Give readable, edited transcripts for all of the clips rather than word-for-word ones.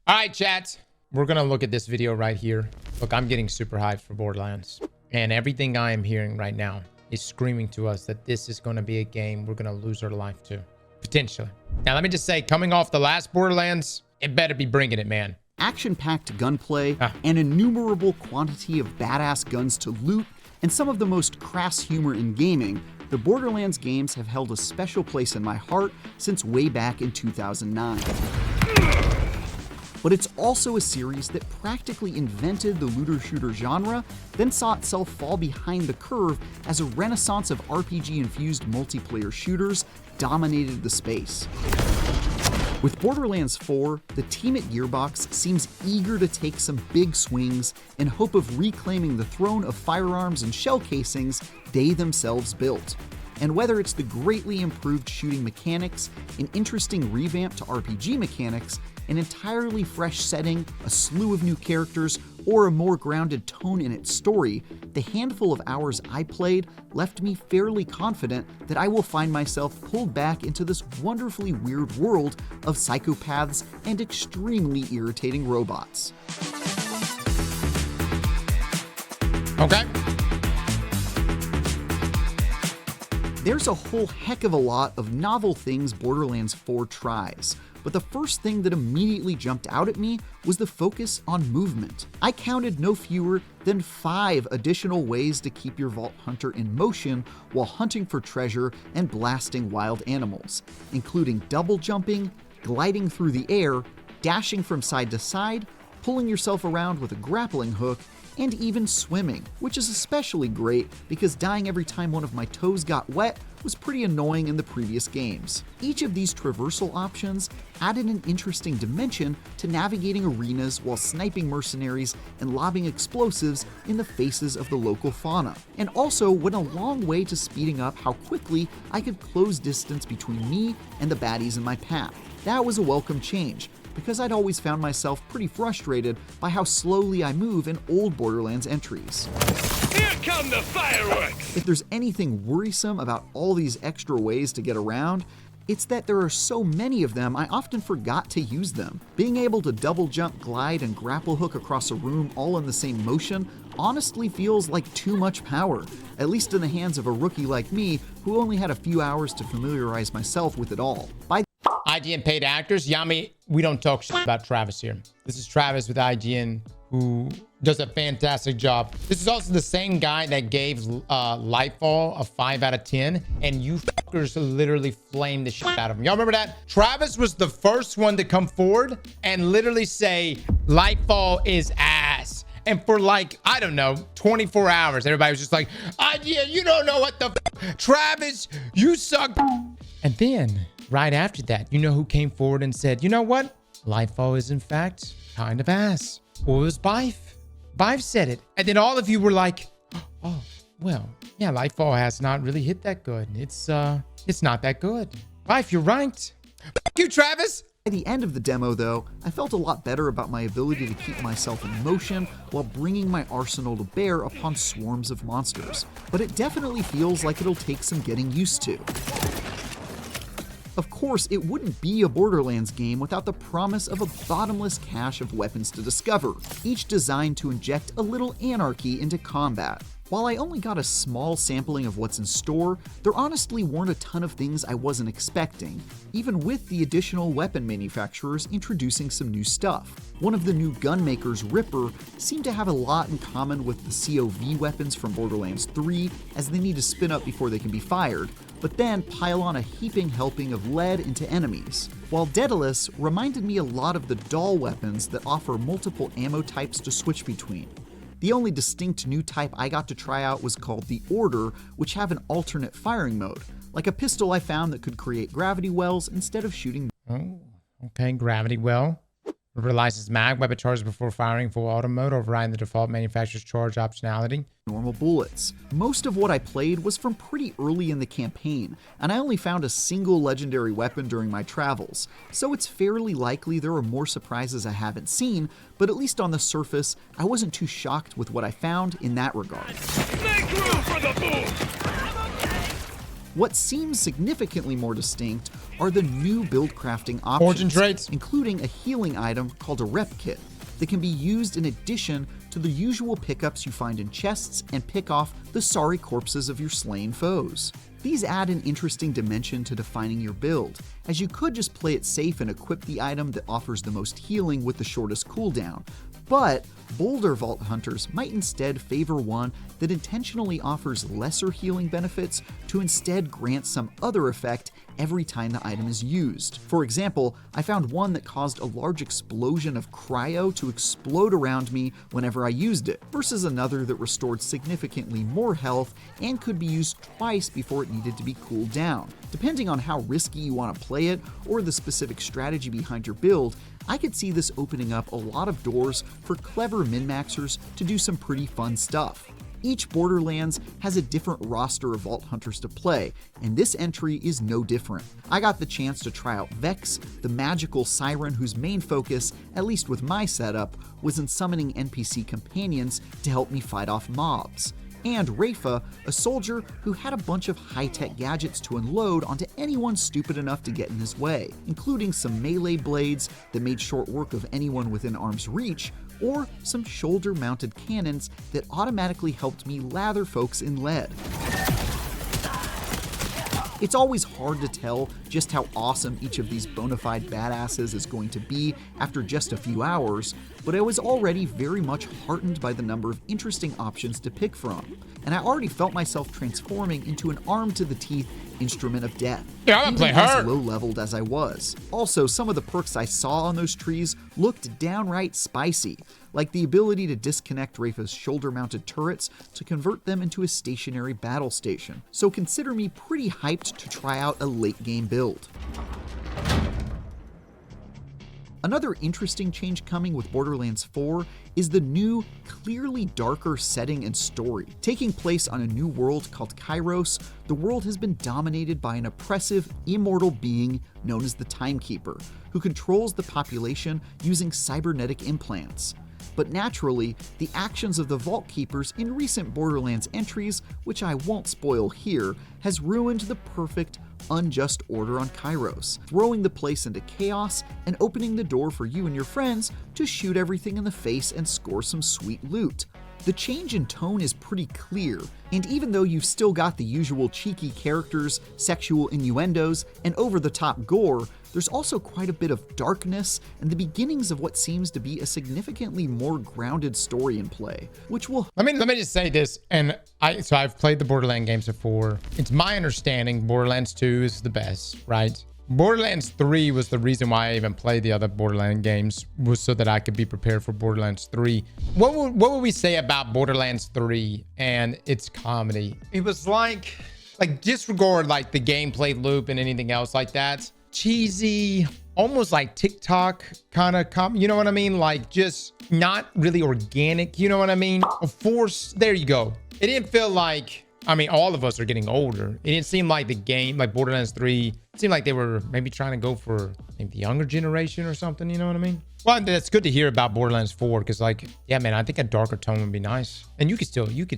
All right, chat. We're going to look at this video right here. Look, I'm getting super hyped for Borderlands. And everything I am hearing right now is screaming to us that this is going to be a game we're going to lose our life to. Potentially. Now, let me just say, coming off the last Borderlands, it better be bringing it, man. Action-packed gunplay, an innumerable quantity of badass guns to loot, and some of the most crass humor in gaming, the Borderlands games have held a special place in my heart since way back in 2009. But it's also a series that practically invented the looter-shooter genre, then saw itself fall behind the curve as a renaissance of RPG-infused multiplayer shooters dominated the space. With Borderlands 4, the team at Gearbox seems eager to take some big swings in hope of reclaiming the throne of firearms and shell casings they themselves built. And whether it's the greatly improved shooting mechanics, an interesting revamp to RPG mechanics, an entirely fresh setting, a slew of new characters, or a more grounded tone in its story, the handful of hours I played left me fairly confident that I will find myself pulled back into this wonderfully weird world of psychopaths and extremely irritating robots. Okay. There's a whole heck of a lot of novel things Borderlands 4 tries, but the first thing that immediately jumped out at me was the focus on movement. I counted no fewer than 5 additional ways to keep your Vault Hunter in motion while hunting for treasure and blasting wild animals, including double jumping, gliding through the air, dashing from side to side, pulling yourself around with a grappling hook, and even swimming, which is especially great because dying every time one of my toes got wet was pretty annoying in the previous games. Each of these traversal options added an interesting dimension to navigating arenas while sniping mercenaries and lobbing explosives in the faces of the local fauna, and also went a long way to speeding up how quickly I could close distance between me and the baddies in my path. That was a welcome change, because I'd always found myself pretty frustrated by how slowly I move in old Borderlands entries. Here come the fireworks! If there's anything worrisome about all these extra ways to get around, it's that there are so many of them I often forgot to use them. Being able to double jump, glide, and grapple hook across a room all in the same motion honestly feels like too much power, at least in the hands of a rookie like me who only had a few hours to familiarize myself with it all. By IGN paid actors. Yami, we don't talk shit about Travis here. This is Travis with IGN, who does a fantastic job. This is also the same guy that gave Lightfall a 5 out of 10, and you fuckers literally flamed the shit out of him. Y'all remember that? Travis was the first one to come forward and literally say, Lightfall is ass. And for like, I don't know, 24 hours, everybody was just like, IGN, you don't know what the Travis, you suck. And then right after that, you know who came forward and said, you know what? Lightfall is in fact kind of ass. Well, it was Bife. Bife said it. And then all of you were like, oh, well, yeah, Lightfall has not really hit that good. It's not that good. Bife, you're right. Fuck you, Travis. By the end of the demo, though, I felt a lot better about my ability to keep myself in motion while bringing my arsenal to bear upon swarms of monsters. But it definitely feels like it'll take some getting used to. Of course, it wouldn't be a Borderlands game without the promise of a bottomless cache of weapons to discover, each designed to inject a little anarchy into combat. While I only got a small sampling of what's in store, there honestly weren't a ton of things I wasn't expecting, even with the additional weapon manufacturers introducing some new stuff. One of the new gunmakers, Ripper, seemed to have a lot in common with the COV weapons from Borderlands 3, as they need to spin up before they can be fired, but then pile on a heaping helping of lead into enemies. While Daedalus reminded me a lot of the doll weapons that offer multiple ammo types to switch between. The only distinct new type I got to try out was called the Order, which have an alternate firing mode, like a pistol I found that could create gravity wells instead of shooting. Oh, okay, gravity well. Realizes mag, weapon charges before firing, full auto mode, overriding the default manufacturer's charge optionality. Normal bullets. Most of what I played was from pretty early in the campaign, and I only found a single legendary weapon during my travels, so it's fairly likely there are more surprises I haven't seen, but at least on the surface, I wasn't too shocked with what I found in that regard. Make room for the boom! What seems significantly more distinct are the new build crafting options, Origin traits, including a healing item called a rep kit that can be used in addition to the usual pickups you find in chests and pick off the sorry corpses of your slain foes. These add an interesting dimension to defining your build, as you could just play it safe and equip the item that offers the most healing with the shortest cooldown. But bolder Vault Hunters might instead favor one that intentionally offers lesser healing benefits to instead grant some other effect every time the item is used. For example, I found one that caused a large explosion of cryo to explode around me whenever I used it, versus another that restored significantly more health and could be used twice before it needed to be cooled down. Depending on how risky you want to play it or the specific strategy behind your build, I could see this opening up a lot of doors for clever min-maxers to do some pretty fun stuff. Each Borderlands has a different roster of Vault Hunters to play, and this entry is no different. I got the chance to try out Vex, the magical siren whose main focus, at least with my setup, was in summoning NPC companions to help me fight off mobs. And Rafa, a soldier who had a bunch of high-tech gadgets to unload onto anyone stupid enough to get in his way, including some melee blades that made short work of anyone within arm's reach, or some shoulder-mounted cannons that automatically helped me lather folks in lead. It's always hard to tell just how awesome each of these bona fide badasses is going to be after just a few hours, but I was already very much heartened by the number of interesting options to pick from, and I already felt myself transforming into an armed-to-the-teeth instrument of death, even as low-leveled as I was. Also, some of the perks I saw on those trees looked downright spicy, like the ability to disconnect Rafa's shoulder-mounted turrets to convert them into a stationary battle station. So consider me pretty hyped to try out a late-game build. Another interesting change coming with Borderlands 4 is the new, clearly darker setting and story. Taking place on a new world called Kairos, the world has been dominated by an oppressive, immortal being known as the Timekeeper, who controls the population using cybernetic implants. But naturally, the actions of the Vault Keepers in recent Borderlands entries, which I won't spoil here, has ruined the perfect, unjust order on Kairos, throwing the place into chaos and opening the door for you and your friends to shoot everything in the face and score some sweet loot. The change in tone is pretty clear, and even though you've still got the usual cheeky characters, sexual innuendos, and over-the-top gore, there's also quite a bit of darkness and the beginnings of what seems to be a significantly more grounded story in play, which will... Let me just say this, and I've played the Borderlands games before. It's my understanding Borderlands 2 is the best, right? Borderlands 3 was the reason why I even played the other Borderlands games, was so that I could be prepared for Borderlands 3. What would we say about Borderlands 3 and its comedy? It was like disregard like the gameplay loop and anything else like that. Cheesy, almost like TikTok kind of you know what I mean? Like just not really organic, you know what I mean? Of course, there you go. It didn't feel like, I mean, all of us are getting older. It didn't seem like the game, like Borderlands 3, it seemed like they were maybe trying to go for maybe the younger generation or something, you know what I mean? Well, that's good to hear about Borderlands 4, because like, yeah, man, I think a darker tone would be nice. And you could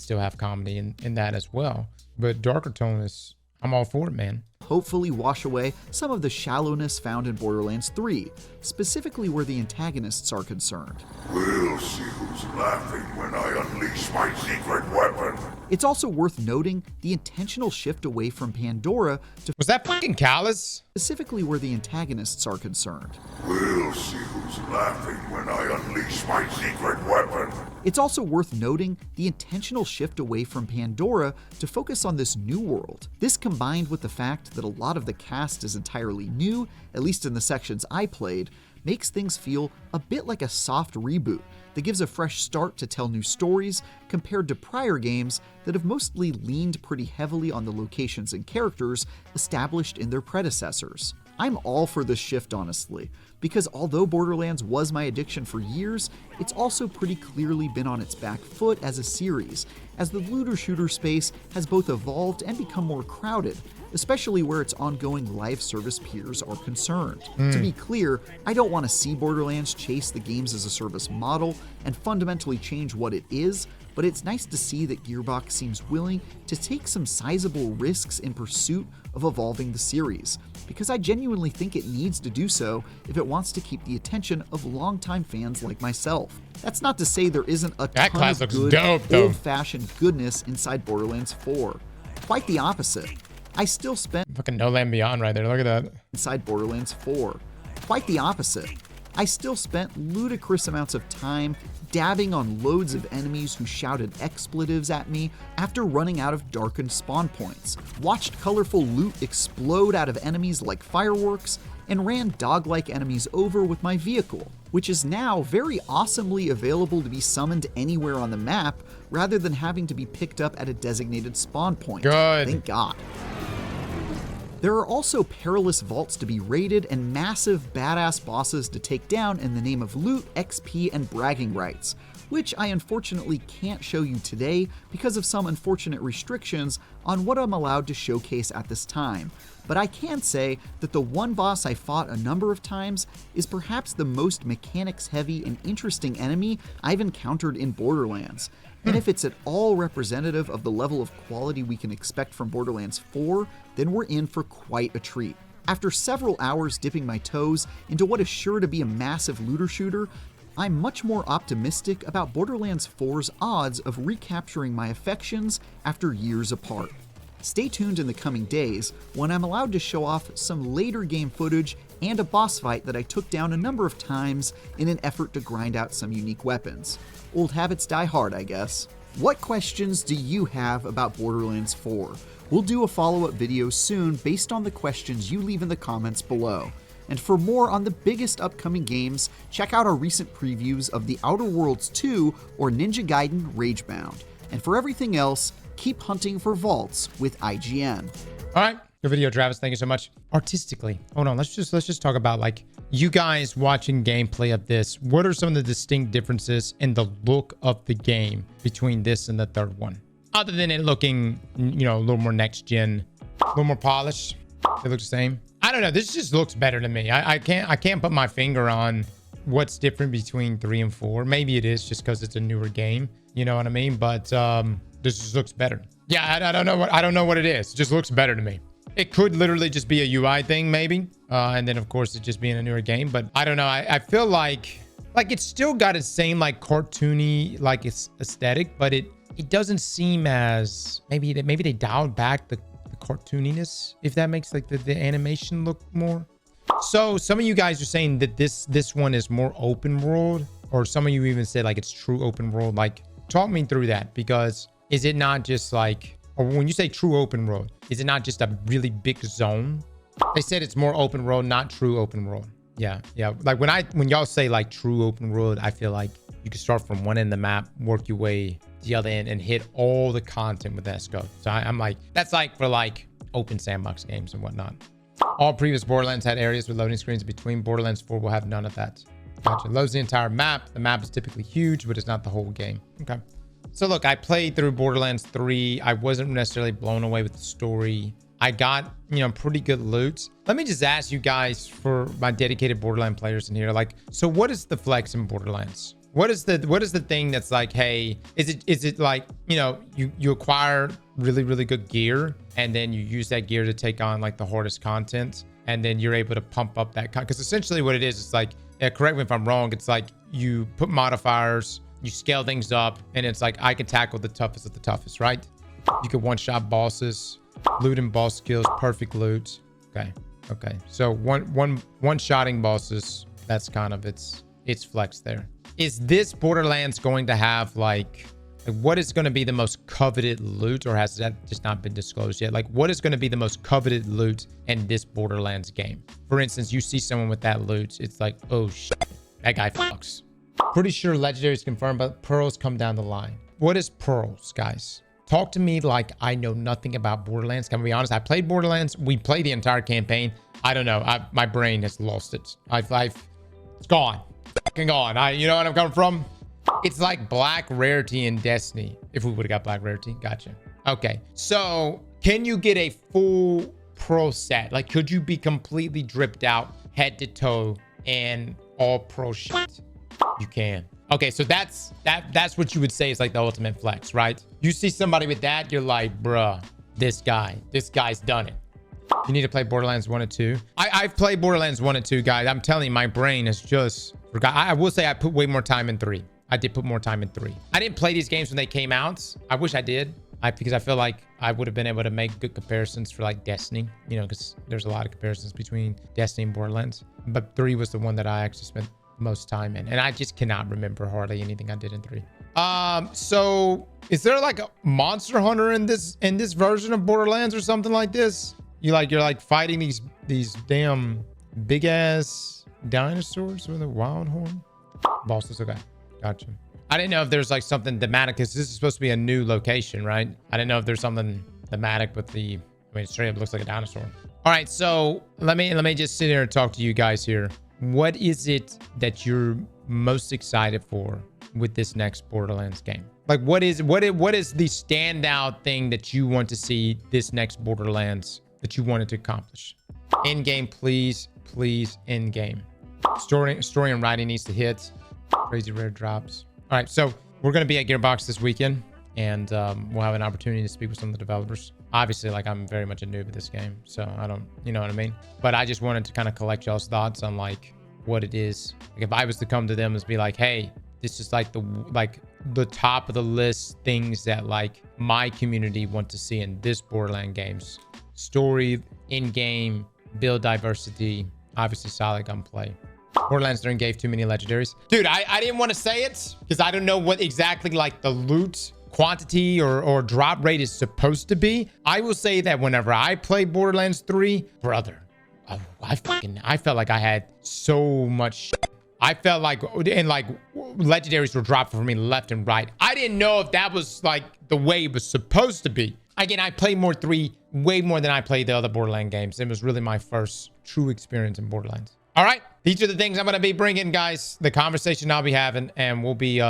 still have comedy in that as well. But darker tone is, I'm all for it, man. Hopefully wash away some of the shallowness found in Borderlands 3, specifically where the antagonists are concerned. We'll see who's laughing when I unleash my secret weapon. It's also worth noting the intentional shift away from Pandora to... Was that fucking Callus? Specifically where the antagonists are concerned. We'll see who's laughing when I unleash my secret weapon. It's also worth noting the intentional shift away from Pandora to focus on this new world. This, combined with the fact that a lot of the cast is entirely new, at least in the sections I played, makes things feel a bit like a soft reboot that gives a fresh start to tell new stories compared to prior games that have mostly leaned pretty heavily on the locations and characters established in their predecessors. I'm all for this shift, honestly, because although Borderlands was my addiction for years, it's also pretty clearly been on its back foot as a series, as the looter-shooter space has both evolved and become more crowded, especially where its ongoing live service peers are concerned. To be clear, I don't want to see Borderlands chase the games as a service model and fundamentally change what it is, but it's nice to see that Gearbox seems willing to take some sizable risks in pursuit of evolving the series, because I genuinely think it needs to do so if it wants to keep the attention of longtime fans like myself. That's not to say there isn't a ton of good, old-fashioned goodness inside Borderlands 4. Quite the opposite. I still spent fucking No Land Beyond right there. Look at that. Inside Borderlands 4. Quite the opposite. I still spent ludicrous amounts of time dabbing on loads of enemies who shouted expletives at me after running out of darkened spawn points, watched colorful loot explode out of enemies like fireworks, and ran dog-like enemies over with my vehicle, which is now very awesomely available to be summoned anywhere on the map rather than having to be picked up at a designated spawn point. Good. Thank God. There are also perilous vaults to be raided and massive badass bosses to take down in the name of loot, XP, and bragging rights, which I unfortunately can't show you today because of some unfortunate restrictions on what I'm allowed to showcase at this time. But I can say that the one boss I fought a number of times is perhaps the most mechanics-heavy and interesting enemy I've encountered in Borderlands. And if it's at all representative of the level of quality we can expect from Borderlands 4, then we're in for quite a treat. After several hours dipping my toes into what is sure to be a massive looter shooter, I'm much more optimistic about Borderlands 4's odds of recapturing my affections after years apart. Stay tuned in the coming days when I'm allowed to show off some later game footage and a boss fight that I took down a number of times in an effort to grind out some unique weapons. Old habits die hard, I guess. What questions do you have about Borderlands 4? We'll do a follow-up video soon based on the questions you leave in the comments below. And for more on the biggest upcoming games, check out our recent previews of The Outer Worlds 2 or Ninja Gaiden Ragebound. And for everything else, keep hunting for vaults with IGN. All right, good video, Travis. Thank you so much. Artistically, hold on. Let's just talk about like you guys watching gameplay of this. What are some of the distinct differences in the look of the game between this and the third one? Other than it looking, you know, a little more next gen, a little more polished. It looks the same. I don't know. This just looks better to me. I can't put my finger on what's different between 3 and 4. Maybe it is just because it's a newer game. You know what I mean? But this just looks better. Yeah, I don't know what it is. It just looks better to me. It could literally just be a UI thing, maybe. And then, of course, it just being a newer game. But I don't know. I feel like it's still got its same, like, cartoony, like, it's aesthetic. But it doesn't seem as... Maybe they dialed back the cartooniness, if that makes, like, the animation look more. So, some of you guys are saying that this one is more open world. Or some of you even said, like, it's true open world. Like, talk me through that. Because is it not just, like... Or when you say true open world, is it not just a really big zone? They said it's more open world, not true open world. Yeah. Like when y'all say like true open world, I feel like you can start from one end of the map, work your way to the other end, and hit all the content with that scope. So I'm like, that's like for like open sandbox games and whatnot. All previous Borderlands had areas with loading screens between. Borderlands 4 will have none of that. Gotcha. Loads the entire map. The map is typically huge, but it's not the whole game. Okay. So look, I played through Borderlands 3. I wasn't necessarily blown away with the story. I got, you know, pretty good loot. Let me just ask you guys, for my dedicated Borderlands players in here, like, so what is the flex in Borderlands? What is the thing that's like, hey, is it like, you know, you acquire really good gear and then you use that gear to take on like the hardest content, and then you're able to pump up that because essentially what it is, it's like, correct me if I'm wrong, it's like you put modifiers, you scale things up, and it's like I can tackle the toughest of the toughest, right? You can one-shot bosses, loot and boss skills, perfect loot. Okay. So one-shotting bosses, that's kind of its flex there. Is this Borderlands going to have like what is going to be the most coveted loot, or has that just not been disclosed yet? Like, what is going to be the most coveted loot in this Borderlands game? For instance, you see someone with that loot, it's like, oh shit, that guy fucks. Pretty sure legendaries confirmed, but pearls come down the line. What is pearls, guys? Talk to me like I know nothing about Borderlands. Can I be honest? I played Borderlands. We played the entire campaign. I don't know. My brain has lost it. It's gone. Fucking gone. You know what I'm coming from? It's like black rarity in Destiny. If we would have got black rarity. Gotcha. Okay. So can you get a full pro set? Like, could you be completely dripped out head to toe and all pro shit? You can. Okay, so that's what you would say is like the ultimate flex, right? You see somebody with that, you're like, bruh, this guy's done it. You need to play Borderlands 1 and 2. I've played Borderlands 1 and 2, guys. I'm telling you, my brain has just forgot. I will say I put way more time in 3. I did put more time in 3. I didn't play these games when they came out. I wish I did. Because I feel like I would have been able to make good comparisons for like Destiny, you know, because there's a lot of comparisons between Destiny and Borderlands. But 3 was the one that I actually spent most time in, and I just cannot remember hardly anything I did in 3. So is there like a monster hunter in this version of Borderlands or something like this? You're like fighting these damn big ass dinosaurs with a wild horn. Bosses, okay, gotcha. I didn't know if there's like something thematic, because this is supposed to be a new location, right? I didn't know if there's something thematic with the, I mean, it straight up looks like a dinosaur. All right, so let me just sit here and talk to you guys here. What is it that you're most excited for with this next Borderlands game? Like, what is the standout thing that you want to see this next Borderlands that you wanted to accomplish? In game, please, in game. Story and writing needs to hit. Crazy rare drops. All right, so we're going to be at Gearbox this weekend, and we'll have an opportunity to speak with some of the developers. Obviously, like, I'm very much a noob at this game, so I don't, you know what I mean? But I just wanted to kind of collect y'all's thoughts on, like, what it is. Like, if I was to come to them and be like, hey, this is like the top of the list things that, like, my community want to see in this Borderlands games. Story, in-game, build diversity, obviously solid gunplay. Borderlands 3 gave too many legendaries. Dude, I didn't want to say it because I don't know what exactly like the loot quantity or drop rate is supposed to be. I will say that whenever I played Borderlands 3, brother, I felt like I had so much shit. I felt like, and like legendaries were dropping for me left and right. I didn't know if that was like the way it was supposed to be. Again, I played more 3 way more than I played the other Borderlands games. It was really my first true experience in Borderlands. All right, these are the things I'm going to be bringing, guys. The conversation I'll be having, and we'll be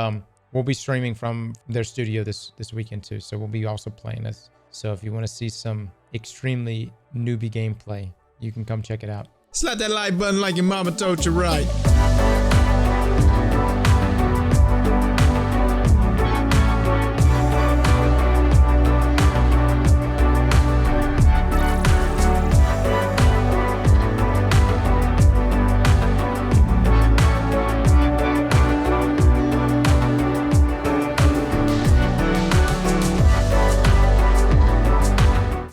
streaming from their studio this weekend too. So we'll be also playing this. So if you want to see some extremely newbie gameplay, you can come check it out. Slap that like button like your mama told you right.